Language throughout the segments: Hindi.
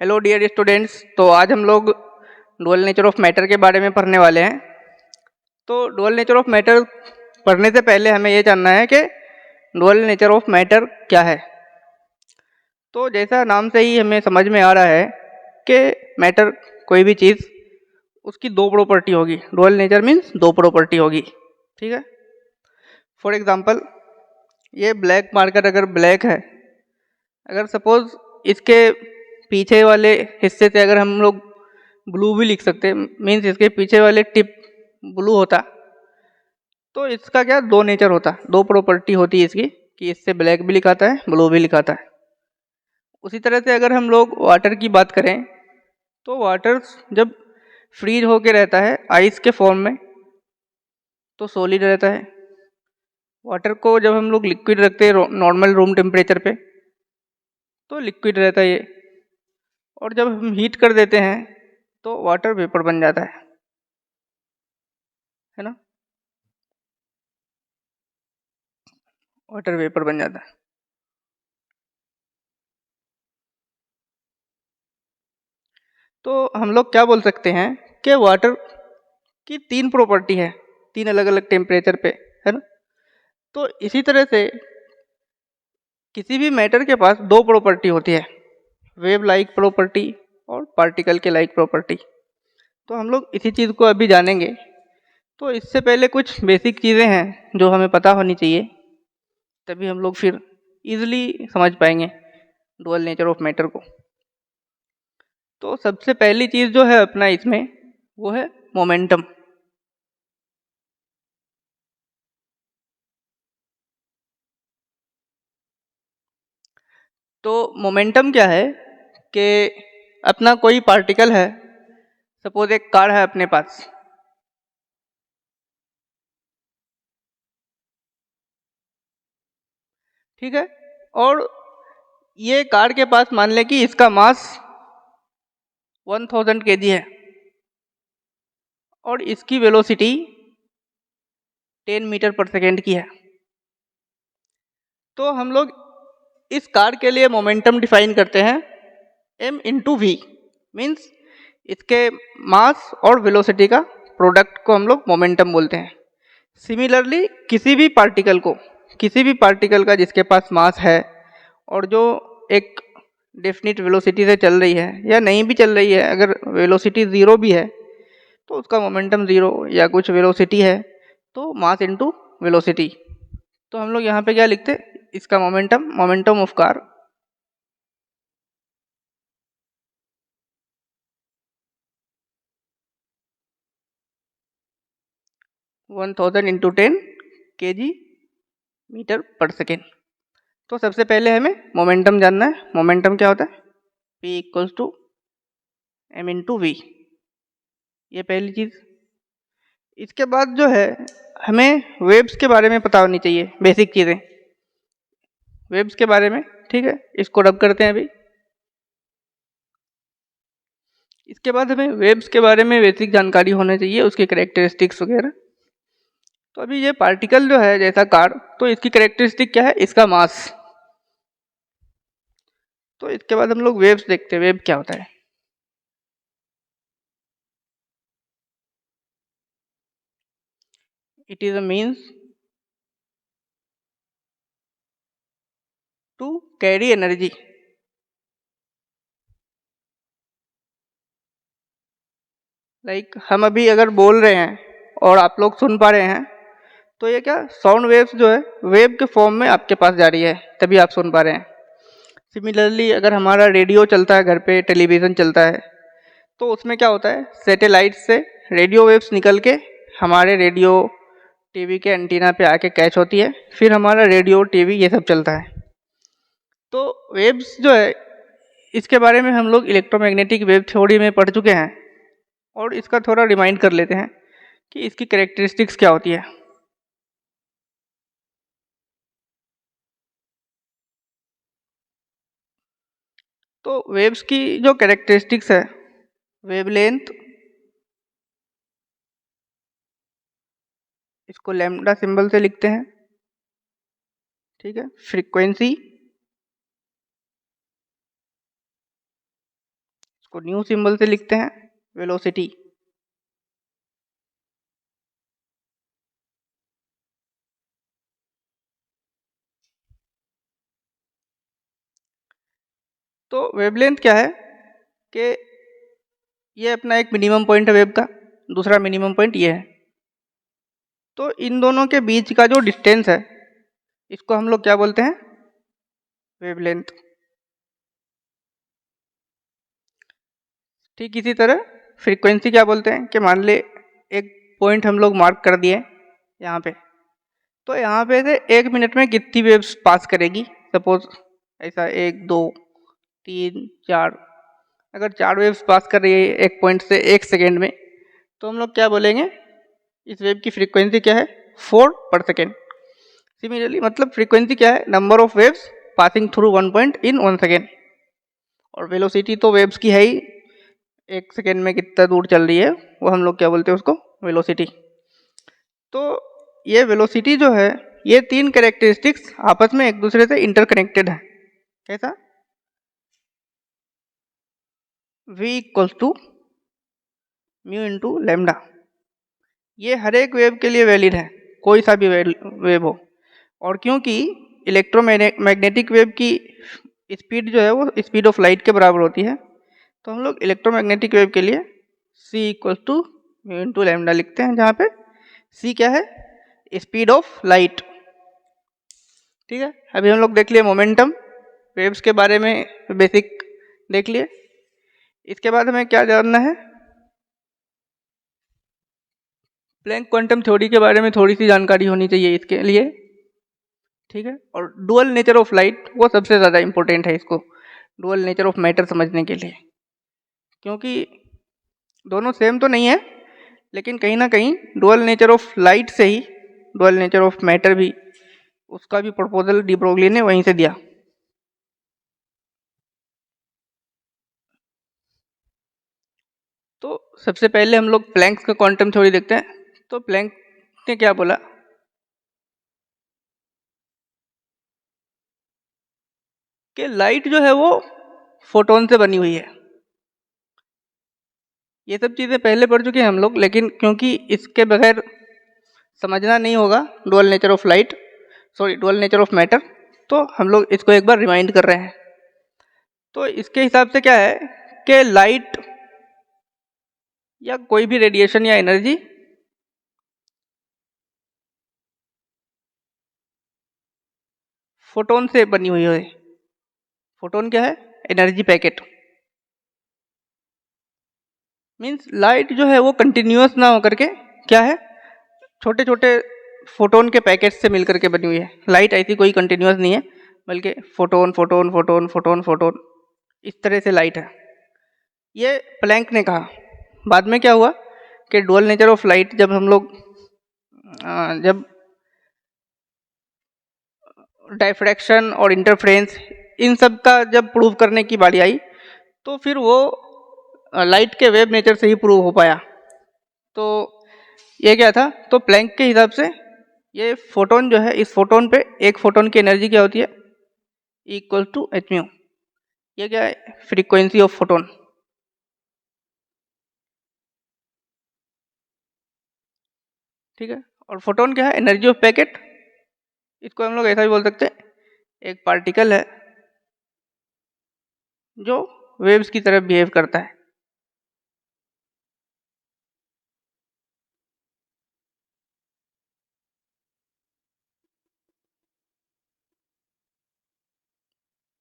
Hello dear students. तो आज हम लोग डुअल नेचर ऑफ मैटर के बारे में पढ़ने वाले हैं। तो डुअल नेचर ऑफ मैटर पढ़ने से पहले हमें ये जानना है कि डुअल नेचर ऑफ मैटर क्या है। तो जैसा नाम से ही हमें समझ में आ रहा है कि मैटर कोई भी चीज़ उसकी दो प्रॉपर्टी होगी। डुअल नेचर मीन्स दो प्रॉपर्टी होगी, ठीक है। फॉर एग्जांपल ये ब्लैक मार्कर अगर ब्लैक है, अगर सपोज इसके पीछे वाले हिस्से से अगर हम लोग ब्लू भी लिख सकते हैं, मीन्स इसके पीछे वाले टिप ब्लू होता, तो इसका क्या दो नेचर होता, दो प्रॉपर्टी होती है इसकी कि इससे ब्लैक भी लिखाता है ब्लू भी लिखाता है। उसी तरह से अगर हम लोग वाटर की बात करें तो वाटर जब फ्रीज होके रहता है आइस के फॉर्म में तो सॉलिड रहता है। वाटर को जब हम लोग लिक्विड रखते हैं नॉर्मल रूम टेम्परेचर पे तो लिक्विड रहता है ये, और जब हम हीट कर देते हैं तो वाटर वेपर बन जाता है ना, वाटर वेपर बन जाता है। तो हम लोग क्या बोल सकते हैं कि वाटर की तीन प्रॉपर्टी है, तीन अलग अलग टेम्परेचर पे, है ना। तो इसी तरह से किसी भी मैटर के पास दो प्रॉपर्टी होती है, वेव लाइक प्रॉपर्टी और पार्टिकल के लाइक प्रॉपर्टी। तो हम लोग इसी चीज़ को अभी जानेंगे। तो इससे पहले कुछ बेसिक चीज़ें हैं जो हमें पता होनी चाहिए, तभी हम लोग फिर इजीली समझ पाएंगे डुअल नेचर ऑफ मैटर को। तो सबसे पहली चीज़ जो है अपना इसमें वो है मोमेंटम। तो मोमेंटम क्या है कि अपना कोई पार्टिकल है, सपोज एक कार है अपने पास, ठीक है, और ये कार के पास मान लें कि इसका मास 1000 kg है और इसकी वेलोसिटी 10 मीटर पर सेकेंड की है। तो हम लोग इस कार के लिए मोमेंटम डिफाइन करते हैं m इंटू वी, मीन्स इसके मास और वेलोसिटी का प्रोडक्ट को हम लोग मोमेंटम बोलते हैं। सिमिलरली किसी भी पार्टिकल का जिसके पास मास है और जो एक डेफिनिट वेलोसिटी से चल रही है या नहीं भी चल रही है, अगर वेलोसिटी ज़ीरो भी है तो उसका मोमेंटम ज़ीरो, या कुछ वेलोसिटी है तो मास इनटू वेलोसिटी। तो हम लोग यहाँ पे क्या लिखते, इसका momentum of car 1000 into 10 kg meter per second. तो सबसे पहले हमें मोमेंटम जानना है। मोमेंटम क्या होता है, P equals to m into V, ये पहली चीज़। इसके बाद जो है हमें वेव्स के बारे में पता होनी चाहिए, बेसिक चीज़ें वेव्स के बारे में, ठीक है। इसको रब करते हैं अभी। इसके बाद हमें वेव्स के बारे में बेसिक जानकारी होनी चाहिए, उसकी करेक्टरिस्टिक्स वगैरह। तो अभी ये पार्टिकल जो है जैसा कार, तो इसकी करेक्टरिस्टिक क्या है, इसका मास। तो इसके बाद हम लोग वेव्स देखते हैं, वेव क्या होता है। It is a means to carry energy. Like हम अभी अगर बोल रहे हैं और आप लोग सुन पा रहे हैं, तो ये क्या साउंड वेव्स जो है वेव के फॉर्म में आपके पास जा रही है, तभी आप सुन पा रहे हैं। सिमिलरली अगर हमारा रेडियो चलता है घर पे, टेलीविज़न चलता है, तो उसमें क्या होता है, सैटेलाइट से रेडियो वेव्स निकल के हमारे रेडियो टीवी के एंटीना पे आके कैच होती है, फिर हमारा रेडियो टीवी ये सब चलता है। तो वेव्स जो है इसके बारे में हम लोग इलेक्ट्रोमैग्नेटिक वेव थ्योरी में पढ़ चुके हैं, और इसका थोड़ा रिमाइंड कर लेते हैं कि इसकी कैरेक्टरिस्टिक्स क्या होती है। तो वेव्स की जो कैरेक्टरिस्टिक्स है, वेवलेंथ, इसको लैम्डा सिंबल से लिखते हैं, ठीक है। फ्रीक्वेंसी, इसको न्यू सिंबल से लिखते हैं, वेलोसिटी। तो वेवलेंथ क्या है कि ये अपना एक मिनिमम पॉइंट है वेव का, दूसरा मिनिमम पॉइंट ये है। तो इन दोनों के बीच का जो डिस्टेंस है इसको हम लोग क्या बोलते हैं, वेवलेंथ। ठीक इसी तरह फ्रीक्वेंसी क्या बोलते हैं कि मान ले एक पॉइंट हम लोग मार्क कर दिए यहाँ पे, तो यहाँ पे से 1 मिनट में कितनी वेव्स पास करेगी, सपोज ऐसा 1 2 3 4, अगर 4 वेव्स पास कर रही है एक पॉइंट से 1 सेकेंड में, तो हम लोग क्या बोलेंगे, इस वेव की फ्रीक्वेंसी क्या है, 4/सेकेंड। सिमिलरली मतलब फ्रीक्वेंसी क्या है, number of waves passing through one point in 1 second. और वेलोसिटी तो वेव्स की है ही, 1 सेकेंड में कितना दूर चल रही है वो हम लोग क्या बोलते हैं उसको, वेलोसिटी। तो ये वेलोसिटी जो है, ये 3 कैरेक्टरिस्टिक्स आपस में एक दूसरे से इंटरकनेक्टेड है। कैसा, v equals to mu into lambda. ये हर एक वेव के लिए वैलिड है, कोई सा भी वेव हो। और क्योंकि इलेक्ट्रोमैग्नेटिक वेव की स्पीड जो है वो स्पीड ऑफ लाइट के बराबर होती है, तो हम लोग इलेक्ट्रोमैग्नेटिक वेव के लिए c equals to mu into lambda लिखते हैं, जहाँ पे c क्या है, स्पीड ऑफ लाइट। ठीक है, अभी हम लोग देख लिए मोमेंटम, वेव्स के बारे में बेसिक देख लिए। इसके बाद हमें क्या जानना है, प्लैंक क्वांटम थ्योरी के बारे में थोड़ी सी जानकारी होनी चाहिए इसके लिए। ठीक है, और डुअल नेचर ऑफ लाइट वो सबसे ज़्यादा इंपॉर्टेंट है इसको, डुअल नेचर ऑफ मैटर समझने के लिए, क्योंकि दोनों सेम तो नहीं है, लेकिन कहीं ना कहीं डुअल नेचर ऑफ लाइट से ही डुअल नेचर ऑफ मैटर भी, उसका भी प्रपोजल डी ब्रोगली ने वहीं से दिया। तो सबसे पहले हम लोग प्लैंक्स का क्वांटम थ्योरी देखते हैं। तो प्लैंक ने क्या बोला कि लाइट जो है वो फोटोन से बनी हुई है। ये सब चीज़ें पहले पढ़ चुके हैं हम लोग, लेकिन क्योंकि इसके बगैर समझना नहीं होगा dual nature of light, sorry dual nature of matter, तो हम लोग इसको एक बार रिमाइंड कर रहे हैं। तो इसके हिसाब से क्या है कि लाइट या कोई भी रेडिएशन या एनर्जी फोटोन से बनी हुई है। फोटोन क्या है, एनर्जी पैकेट। मीन्स लाइट जो है वो कंटिन्यूअस ना होकर के क्या है, छोटे छोटे फोटोन के पैकेट से मिलकर के बनी हुई है। लाइट ऐसी कोई कंटिन्यूअस नहीं है, बल्कि photon photon photon photon photon, इस तरह से लाइट है। ये प्लैंक ने कहा। बाद में क्या हुआ कि डुअल नेचर ऑफ लाइट जब हम लोग जब डायफ्रैक्शन और इंटरफ्रेंस इन सब का जब प्रूव करने की बारी आई, तो फिर वो लाइट के वेव नेचर से ही प्रूव हो पाया। तो ये क्या था, तो प्लैंक के हिसाब से ये फोटोन जो है, इस फोटोन पे एक फोटोन की एनर्जी क्या होती है, इक्वल टू एच म्यू। ये क्या है, फ्रीक्वेंसी ऑफ फोटोन। ठीक है, और फोटोन क्या है, एनर्जी ऑफ पैकेट। इसको हम लोग ऐसा भी बोल सकते हैं, एक पार्टिकल है जो वेव्स की तरह बिहेव करता है।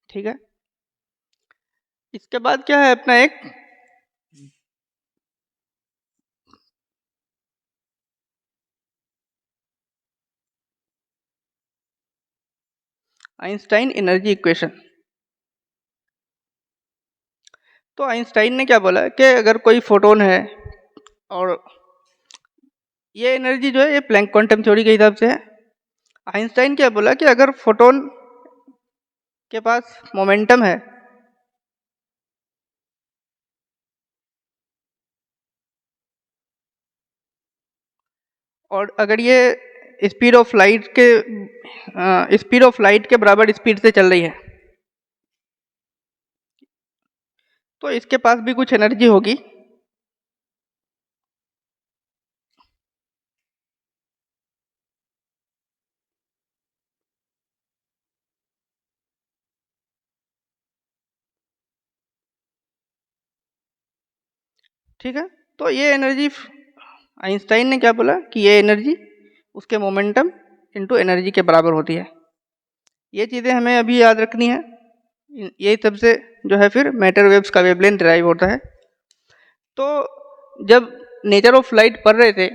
ठीक है, इसके बाद क्या है अपना एक आइंस्टाइन एनर्जी इक्वेशन। तो आइंस्टाइन ने क्या बोला कि अगर कोई फोटोन है, और ये एनर्जी जो है ये प्लैंक क्वांटम थ्योरी के हिसाब से है। आइंस्टाइन क्या बोला कि अगर फोटोन के पास मोमेंटम है, और अगर ये स्पीड ऑफ लाइट के बराबर स्पीड से चल रही है, तो इसके पास भी कुछ एनर्जी होगी। ठीक है, तो ये एनर्जी, आइंस्टाइन ने क्या बोला कि ये एनर्जी उसके मोमेंटम इनटू एनर्जी के बराबर होती है। ये चीज़ें हमें अभी याद रखनी है। यही सबसे जो है फिर मैटर वेव्स का वेवलेंथ ड्राइव होता है। तो जब नेचर ऑफ लाइट पढ़ रहे थे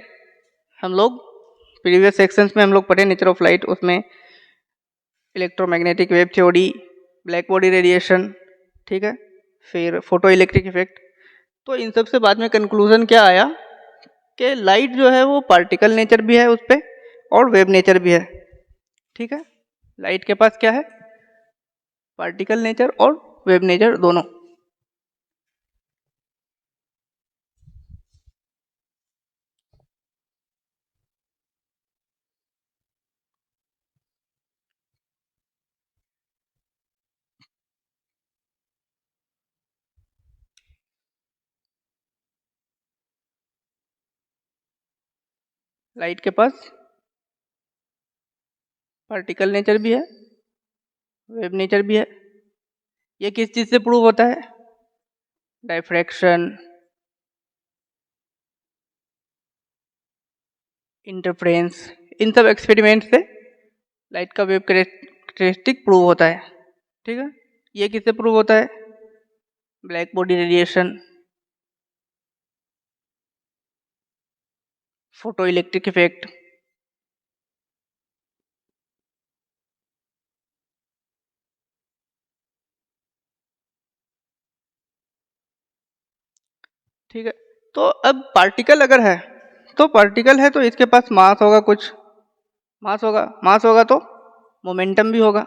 हम लोग, प्रीवियस सेक्शंस में हम लोग पढ़े नेचर ऑफ लाइट, उसमें electromagnetic wave theory, black body radiation, ठीक है, फिर फोटो इलेक्ट्रिक इफेक्ट। तो इन सब से बाद में कंक्लूजन क्या आया कि लाइट जो है वो पार्टिकल नेचर भी है उस पर और वेव नेचर भी है। ठीक है, लाइट के पास क्या है, पार्टिकल नेचर और वेव नेचर दोनों। लाइट के पास पार्टिकल नेचर भी है, वेव नेचर भी है। ये किस चीज़ से प्रूव होता है, डायफ्रैक्शन, इंटरफ्रेंस, इन सब एक्सपेरिमेंट से लाइट का वेव कैरेक्टरिस्टिक प्रूव होता है। ठीक है, ये किससे प्रूव होता है, black body radiation, photo electric effect. ठीक है, तो अब पार्टिकल अगर है तो पार्टिकल है तो इसके पास मास होगा, कुछ मास होगा, मास होगा तो मोमेंटम भी होगा।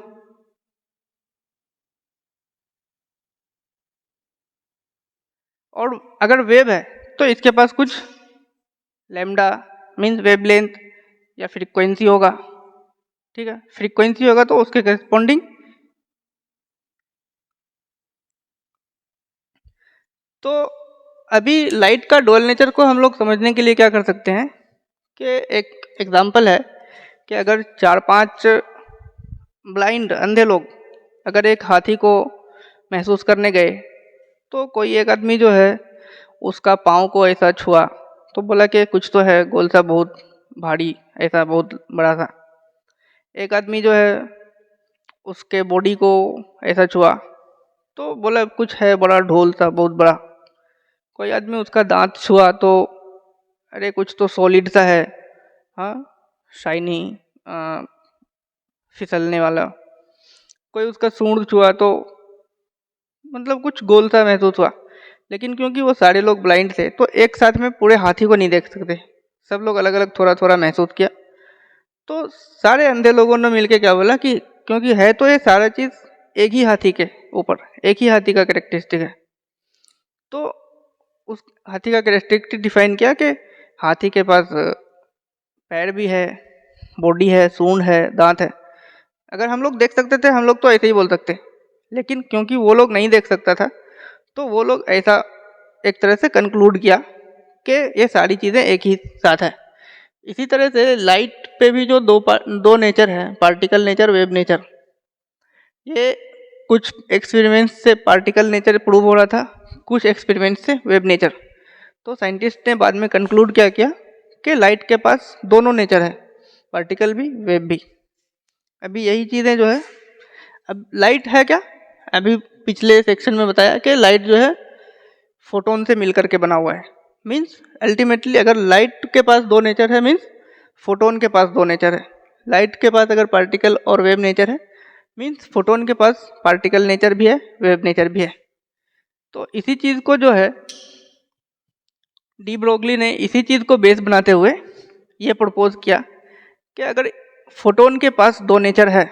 और अगर वेव है तो इसके पास कुछ लैम्डा मीन्स वेवलेंथ या फ्रीक्वेंसी होगा। ठीक है, फ्रीक्वेंसी होगा तो उसके करस्पॉन्डिंग। तो अभी लाइट का डुअल नेचर को हम लोग समझने के लिए क्या कर सकते हैं कि एक एग्जांपल है कि अगर 4-5 ब्लाइंड अंधे लोग अगर एक हाथी को महसूस करने गए, तो कोई एक आदमी जो है उसका पाँव को ऐसा छुआ तो बोला कि कुछ तो है गोल सा, बहुत भारी, ऐसा बहुत बड़ा सा। एक आदमी जो है उसके बॉडी को ऐसा छुआ तो बोला कुछ है बड़ा ढोल सा, बहुत बड़ा। कोई आदमी उसका दांत छुआ तो अरे कुछ तो सॉलिड सा है, हाँ, शाइनी, फिसलने वाला। कोई उसका सूंड छुआ तो मतलब कुछ गोल सा महसूस हुआ। लेकिन क्योंकि वो सारे लोग ब्लाइंड थे तो एक साथ में पूरे हाथी को नहीं देख सकते, सब लोग अलग अलग थोड़ा थोड़ा महसूस किया। तो सारे अंधे लोगों ने मिलके क्या बोला कि क्योंकि है तो ये सारा चीज़ एक ही हाथी के ऊपर, एक ही हाथी का कैरेक्टरिस्टिक है, तो उस हाथी का कैरेक्टरिस्टिक डिफाइन किया कि हाथी के पास पैर भी है, बॉडी है, सूंड है, दांत है। अगर हम लोग देख सकते थे हम लोग तो ऐसे ही बोल सकते, लेकिन क्योंकि वो लोग नहीं देख सकता था तो वो लोग ऐसा एक तरह से कंक्लूड किया कि ये सारी चीज़ें एक ही साथ है। इसी तरह से लाइट पे भी जो दो नेचर है, पार्टिकल नेचर, वेव नेचर, ये कुछ एक्सपेरिमेंट से पार्टिकल नेचर प्रूव हो रहा था, कुछ एक्सपेरिमेंट से वेव नेचर। तो साइंटिस्ट ने बाद में कंक्लूड क्या किया कि लाइट के पास दोनों नेचर है, पार्टिकल भी वेव भी। अभी यही चीज़ें जो है, अब लाइट है क्या, अभी पिछले सेक्शन में बताया कि लाइट जो है फोटोन से मिलकर के बना हुआ है। मीन्स अल्टीमेटली अगर लाइट के पास दो नेचर है मीन्स फोटोन के पास दो नेचर है। लाइट के पास अगर पार्टिकल और वेव नेचर है मीन्स फोटोन के पास पार्टिकल नेचर भी है, वेव नेचर भी है। तो इसी चीज़ को जो है डी ब्रोगली ने इसी चीज़ को बेस बनाते हुए ये प्रपोज किया कि अगर फोटोन के पास दो नेचर है,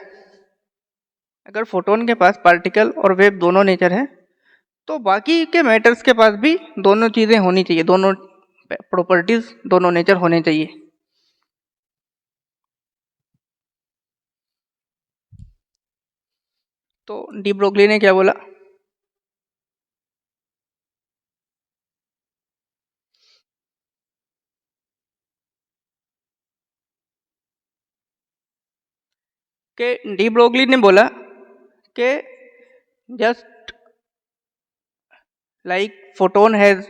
अगर फोटोन के पास पार्टिकल और वेव दोनों नेचर है, तो बाकी के मैटर्स के पास भी दोनों चीज़ें होनी चाहिए, दोनों प्रॉपर्टीज, दोनों नेचर होने चाहिए। तो डी ब्रोगली ने क्या बोला, कि डी ब्रोगली ने बोला कि just like photon has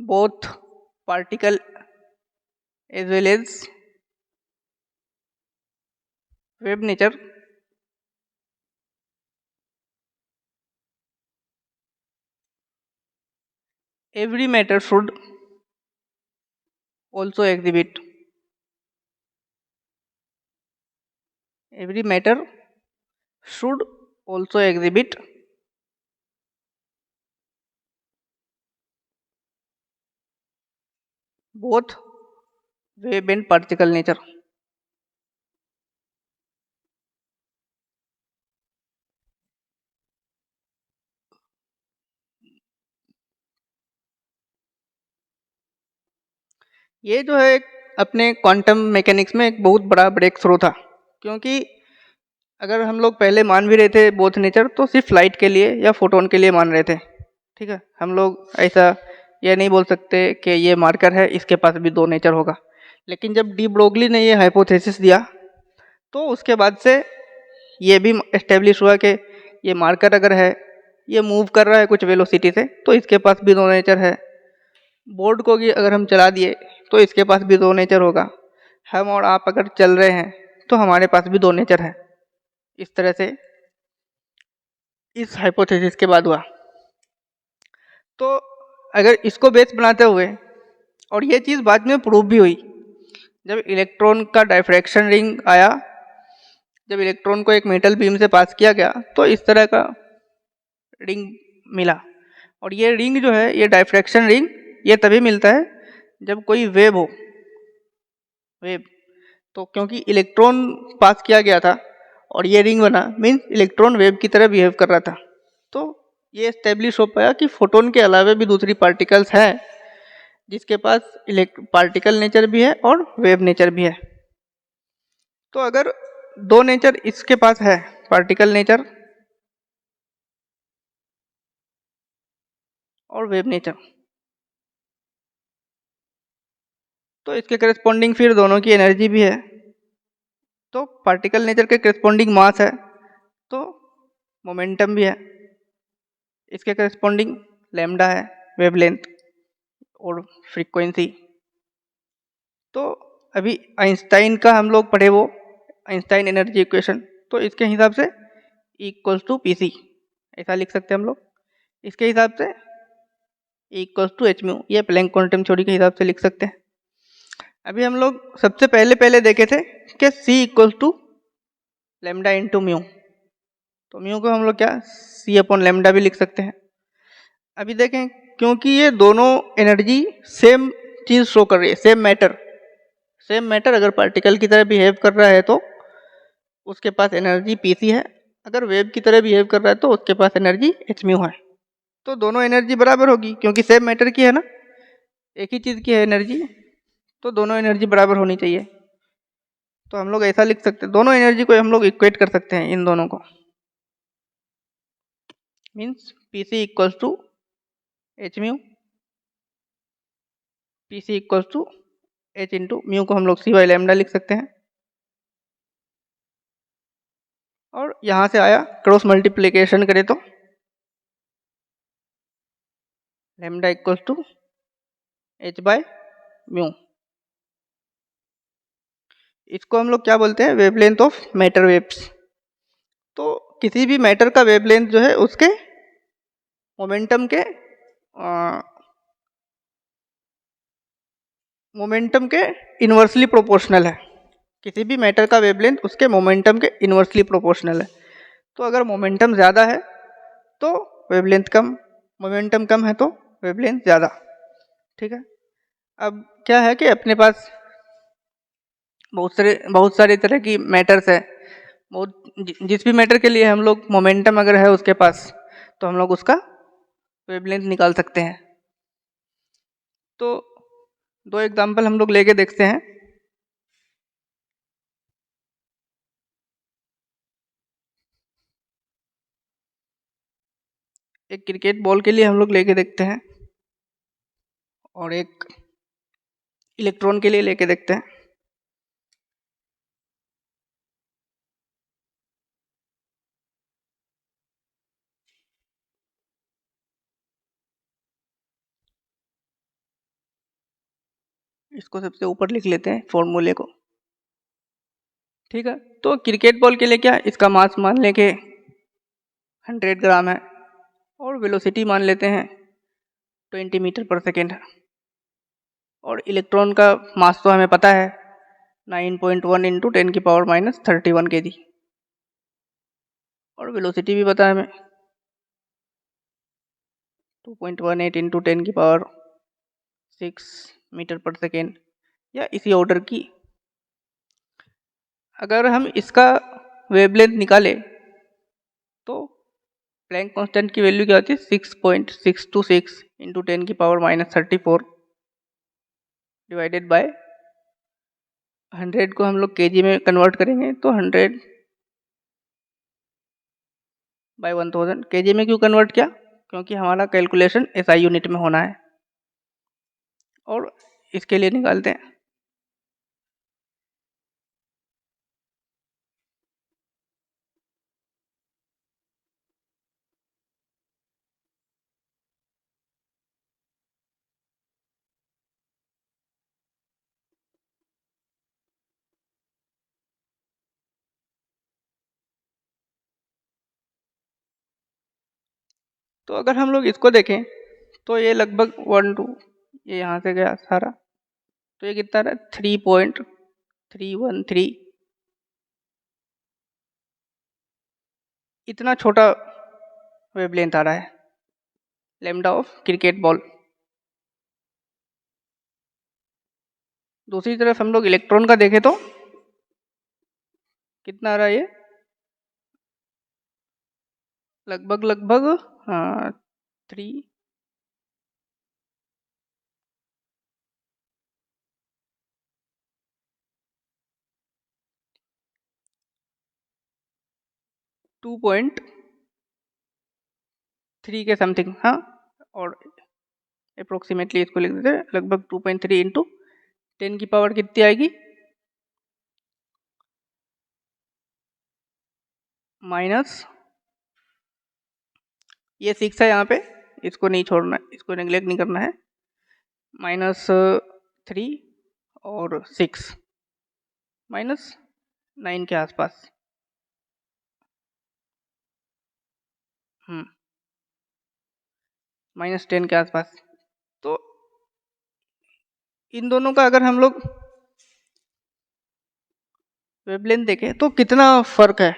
both particle as well as wave nature, every matter should also exhibit every matter should also exhibit both wave and particle nature. ये जो है अपने क्वांटम मैकेनिक्स में एक बहुत बड़ा ब्रेक थ्रू था, क्योंकि अगर हम लोग पहले मान भी रहे थे बोथ नेचर तो सिर्फ लाइट के लिए या फोटोन के लिए मान रहे थे। ठीक है, हम लोग ऐसा ये नहीं बोल सकते कि ये मार्कर है इसके पास भी दो नेचर होगा। लेकिन जब डी ब्रोगली ने ये हाइपोथेसिस दिया तो उसके बाद से ये भी एस्टेब्लिश हुआ कि ये मार्कर अगर है, ये मूव कर रहा है कुछ वेलोसिटी से, तो इसके पास भी दो नेचर है। बोर्ड को भी अगर हम चला दिए तो इसके पास भी दो नेचर होगा। हम और आप अगर चल रहे हैं तो हमारे पास भी दो नेचर है। इस तरह से इस हाइपोथेसिस के बाद हुआ। तो अगर इसको बेस बनाते हुए, और ये चीज़ बाद में प्रूव भी हुई जब इलेक्ट्रॉन का डायफ्रैक्शन रिंग आया, जब इलेक्ट्रॉन को एक मेटल बीम से पास किया गया तो इस तरह का रिंग मिला। और ये रिंग जो है, ये डायफ्रैक्शन रिंग, ये तभी मिलता है जब कोई वेव हो। वेव तो क्योंकि इलेक्ट्रॉन पास किया गया था और ये रिंग बना, मीन्स इलेक्ट्रॉन वेव की तरह बिहेव कर रहा था। तो ये एस्टेब्लिश हो पाया कि फोटोन के अलावा भी दूसरी पार्टिकल्स हैं जिसके पास पार्टिकल नेचर भी है और वेव नेचर भी है। तो अगर दो नेचर इसके पास है, पार्टिकल नेचर और वेव नेचर, तो इसके करस्पॉन्डिंग फिर दोनों की एनर्जी भी है। तो पार्टिकल नेचर के करस्पॉन्डिंग मास है तो मोमेंटम भी है, इसके करस्पॉन्डिंग लैम्डा है, वेवलेंथ और फ्रीक्वेंसी। तो अभी आइंस्टाइन का हम लोग पढ़े वो आइंस्टाइन एनर्जी इक्वेशन, तो इसके हिसाब से इक्वल्स टू पी सी ऐसा लिख सकते हैं हम लोग। इसके हिसाब से इक्वल्स टू एच म्यू, ये प्लैंक क्वांटम थ्योरी के हिसाब से लिख सकते हैं। अभी हम लोग सबसे पहले देखे थे कि C equals to lambda into mu, तो म्यू को हम लोग क्या सी अपॉन लेमडा भी लिख सकते हैं। अभी देखें, क्योंकि ये दोनों एनर्जी सेम चीज़ शो कर रही है, सेम मैटर अगर पार्टिकल की तरह बिहेव कर रहा है तो उसके पास एनर्जी पी सी है, अगर वेव की तरह बिहेव कर रहा है तो उसके पास एनर्जी एच म्यू है। तो दोनों एनर्जी बराबर होगी क्योंकि सेम मैटर की है ना, एक ही चीज़ की है एनर्जी, तो दोनों एनर्जी बराबर होनी चाहिए। तो हम लोग ऐसा लिख सकते हैं, दोनों एनर्जी को हम लोग इक्वेट कर सकते हैं इन दोनों को, means P C equals to H mu, P C equals to H into mu को हम लोग सी वाई लैम्डा लिख सकते हैं। और यहाँ से आया क्रॉस मल्टीप्लिकेशन करें तो lambda equals to H by mu. इसको हम लोग क्या बोलते हैं, वेवलेंथ ऑफ मैटर वेव्स। तो किसी भी मैटर का वेवलेंथ जो है उसके मोमेंटम के इन्वर्सली प्रोपोर्शनल है। किसी भी मैटर का वेवलेंथ उसके मोमेंटम के इन्वर्सली प्रोपोर्शनल है। तो अगर मोमेंटम ज़्यादा है तो वेवलेंथ कम, मोमेंटम कम है तो वेवलेंथ ज़्यादा। ठीक है, अब क्या है कि अपने पास बहुत सारे तरह की मैटर्स है। जिस भी मैटर के लिए हम लोग मोमेंटम अगर है उसके पास तो हम लोग उसका वेवलेंथ निकाल सकते हैं। तो दो एग्जांपल हम लोग लेके देखते हैं। एक क्रिकेट बॉल के लिए हम लोग लेके देखते हैं और एक इलेक्ट्रॉन के लिए लेके देखते हैं। इसको सबसे ऊपर लिख लेते हैं फॉर्मूले को, ठीक है। तो क्रिकेट बॉल के लिए क्या, इसका मास मान लें कि 100 ग्राम है और वेलोसिटी मान लेते हैं 20 मीटर पर सेकेंड है। और इलेक्ट्रॉन का मास तो हमें पता है 9.1 इंटू 10⁻³ kg, और वेलोसिटी भी पता है हमें 2.18 इंटू 10⁻6 मीटर पर सेकेंड, या इसी ऑर्डर की। अगर हम इसका वेवलेंथ निकालें तो प्लैंक कांस्टेंट की वैल्यू क्या होती है 6.626 इंटू 10⁻34 डिवाइडेड बाय 100 को हम लोग केजी में कन्वर्ट करेंगे तो 100/1000। केजी में क्यों कन्वर्ट किया, क्योंकि हमारा कैलकुलेशन एसआई यूनिट में होना है, और इसके लिए निकालते हैं। तो अगर हम लोग इसको देखें तो ये लगभग 1 2, ये यहाँ से गया सारा, तो ये कितना रहा 3.313, इतना छोटा वेवलेंथ आ रहा है लैम्डा ऑफ क्रिकेट बॉल। दूसरी तरफ हम लोग इलेक्ट्रॉन का देखें तो कितना आ रहा है, ये लगभग हाँ 3 2.3 के समथिंग, हाँ, और अप्रोक्सीमेटली इसको लिख देते हैं लगभग 2.3 इंटू 10 की पावर कितनी आएगी माइनस, ये 6 है यहाँ पे, इसको नहीं छोड़ना है, इसको नेग्लेक्ट नहीं करना है, -3 और 6 -9 के आसपास, -10 के आसपास। तो इन दोनों का अगर हम लोग वेवलेंथ देखें तो कितना फर्क है,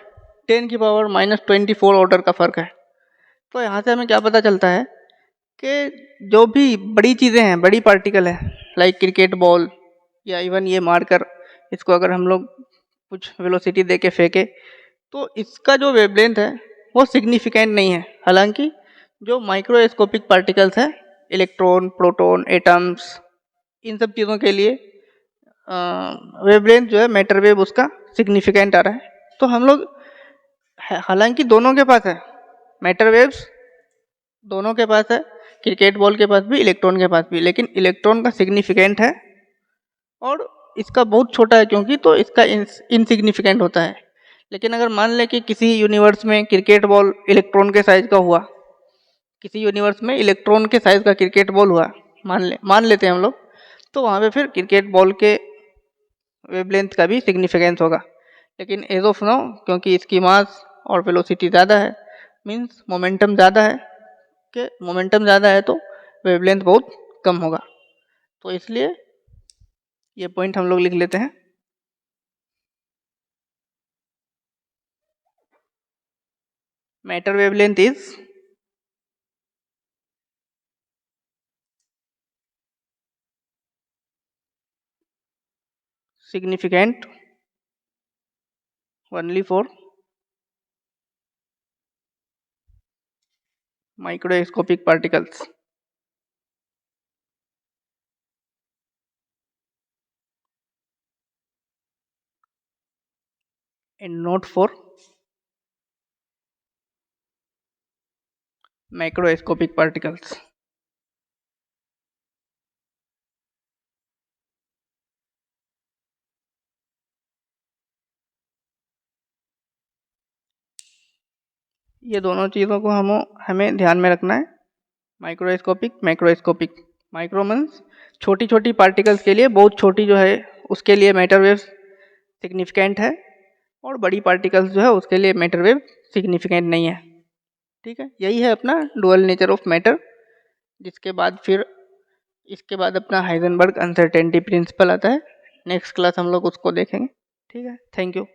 10⁻24 ऑर्डर का फर्क है। तो यहाँ से हमें क्या पता चलता है कि जो भी बड़ी चीज़ें हैं, बड़ी पार्टिकल है, लाइक क्रिकेट बॉल या इवन ये मारकर इसको अगर हम लोग कुछ वेलोसिटी दे के फेंके तो इसका जो वेवलेंथ है वो सिग्निफिकेंट नहीं है। हालांकि जो माइक्रोस्कोपिक पार्टिकल्स हैं, इलेक्ट्रॉन, प्रोटॉन, एटम्स, इन सब चीज़ों के लिए वेवलेंथ जो है मैटर वेव उसका सिग्निफिकेंट आ रहा है। तो हम लोग हालांकि दोनों के पास है मैटर वेव्स, दोनों के पास है, क्रिकेट बॉल के पास भी, इलेक्ट्रॉन के पास भी, लेकिन इलेक्ट्रॉन का सिग्निफिकेंट है और इसका बहुत छोटा है क्योंकि, तो इसका इनसिग्निफिकेंट होता है। लेकिन अगर मान लें कि किसी यूनिवर्स में क्रिकेट बॉल इलेक्ट्रॉन के साइज का हुआ, किसी यूनिवर्स में इलेक्ट्रॉन के साइज का क्रिकेट बॉल हुआ, मान लेते हैं हम लोग, तो वहाँ पे फिर क्रिकेट बॉल के वेवलेंथ का भी सिग्निफिकेंस होगा। लेकिन एज ऑफ नाउ क्योंकि इसकी मास और वेलोसिटी ज़्यादा है, मींस मोमेंटम ज़्यादा है, कि मोमेंटम ज़्यादा है तो वेवलेंथ बहुत कम होगा। तो इसलिए ये पॉइंट हम लोग लिख लेते हैं। Matter wavelength is significant only for microscopic particles and not for macroscopic particles। ये दोनों चीज़ों को हमें ध्यान में रखना है, माइक्रोस्कोपिक, मैक्रोस्कोपिक। माइक्रो मीन्स छोटी छोटी पार्टिकल्स के लिए, बहुत छोटी जो है उसके लिए मैटर वेव सिग्निफिकेंट है, और बड़ी पार्टिकल्स जो है उसके लिए मैटर वेव सिग्निफिकेंट नहीं है। ठीक है, यही है अपना डुअल नेचर ऑफ मैटर। जिसके बाद फिर इसके बाद अपना हाइजेनबर्ग अनसर्टेनिटी प्रिंसिपल आता है। नेक्स्ट क्लास हम लोग उसको देखेंगे। ठीक है, थैंक यू।